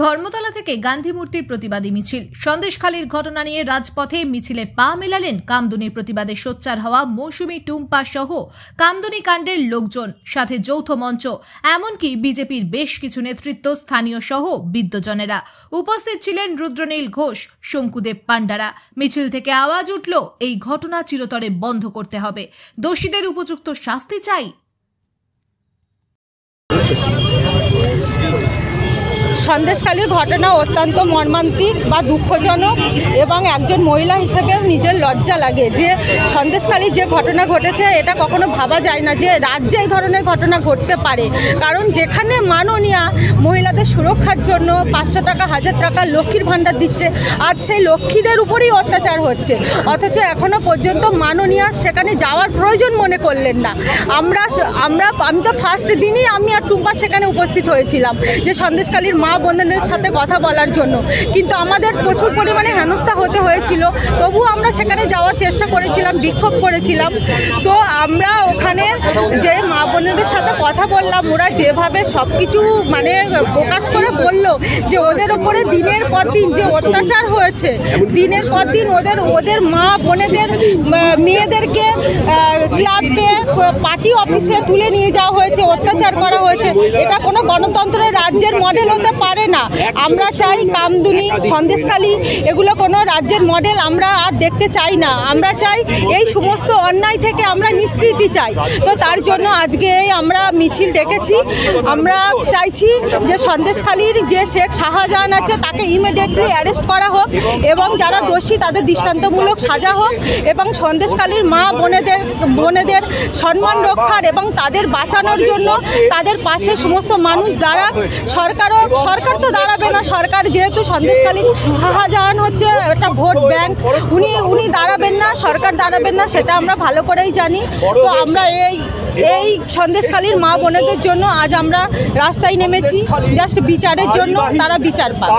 ধর্মতলা থেকে গান্ধী মূর্তির প্রতিবাদী মিছিল। সন্দেশখালীর ঘটনা নিয়ে রাজপথে মিছিলে পা মেলালেন কামদুনির প্রতিবাদে সোচ্চার হওয়া মৌসুমী টুম্পা সহ কামদুনি কাণ্ডের লোকজন, সাথে যৌথ মঞ্চ, এমনকি বিজেপির বেশ কিছু নেতৃত্ব, স্থানীয় সহ বিদ্বজনেরা। উপস্থিত ছিলেন রুদ্রনীল ঘোষ, শঙ্কুদেব পান্ডারা। মিছিল থেকে আওয়াজ উঠল, এই ঘটনা চিরতরে বন্ধ করতে হবে, দোষীদের উপযুক্ত শাস্তি চাই। সন্দেশখালীর ঘটনা অত্যন্ত মর্মান্তিক বা দুঃখজনক এবং একজন মহিলা হিসেবেও নিজের লজ্জা লাগে যে সন্দেশখালীর যে ঘটনা ঘটেছে এটা কখনো ভাবা যায় না যে রাজ্যে এই ধরনের ঘটনা ঘটতে পারে। কারণ যেখানে মাননীয়া মহিলাদের সুরক্ষার জন্য 500 টাকা 1000 টাকা লক্ষ্মীর ভাণ্ডার দিচ্ছে, আজ সেই লক্ষ্মীদের উপরেই অত্যাচার হচ্ছে, অথচ এখনও পর্যন্ত মাননীয়া সেখানে যাওয়ার প্রয়োজন মনে করলেন না। আমি তো ফার্স্ট দিনই আমি আর টুম্পা সেখানে উপস্থিত হয়েছিলাম যে সন্দেশখালীর মা বোনদের সাথে কথা বলার জন্য, কিন্তু আমাদের প্রচুর পরিমাণে হেনস্থা হতে হয়েছিল। তবুও আমরা সেখানে যাওয়ার চেষ্টা করেছিলাম, বিক্ষোভ করেছিলাম। তো আমরা ওখানে যে মা বোনদের সাথে কথা বললাম, ওরা যেভাবে সব কিছু প্রকাশ করে বলল যে ওদের ওপরে দিনের পর দিন যে অত্যাচার হয়েছে, দিনের পর দিন ওদের মা বোনেদের মেয়েদেরকে ক্লাবে পার্টি অফিসে তুলে নিয়ে যাওয়া হয়েছে, অত্যাচার করা হয়েছে। এটা কোনো গণতন্ত্রের রাজ্যের মডেল হতে পারে না। আমরা চাই কামদুনি, সন্দেশখালী এগুলো কোনো রাজ্যের মডেল আমরা আর দেখতে চাই না। আমরা চাই এই সমস্ত অন্যায় থেকে আমরা নিষ্কৃতি চাই। তো তার জন্য আজকে আমরা মিছিল ডেকেছি। আমরা চাইছি যে সন্দেশখালীর যে শেখ শাহজাহান আছে তাকে ইমিডিয়েটলি অ্যারেস্ট করা হোক এবং যারা দোষী তাদের দৃষ্টান্তমূলক সাজা হোক এবং সন্দেশখালীর মা বোনেদের সম্মান রক্ষার এবং তাদের বাঁচানোর জন্য তাদের পাশে সমস্ত মানুষ দাঁড়াক। সরকার তো দাঁড়াবে না। সরকার যেহেতু সন্দেশখালীর শাহজাহান হচ্ছে একটা ভোট ব্যাংক, উনি দাঁড়াবেন না, সরকার দাঁড়াবেন না, সেটা আমরা ভালো করেই জানি। তো আমরা এই সন্দেশখালীর মা বোনেদের জন্য আজ আমরা রাস্তায় নেমেছি, জাস্ট বিচারের জন্য, তারা বিচার পায়।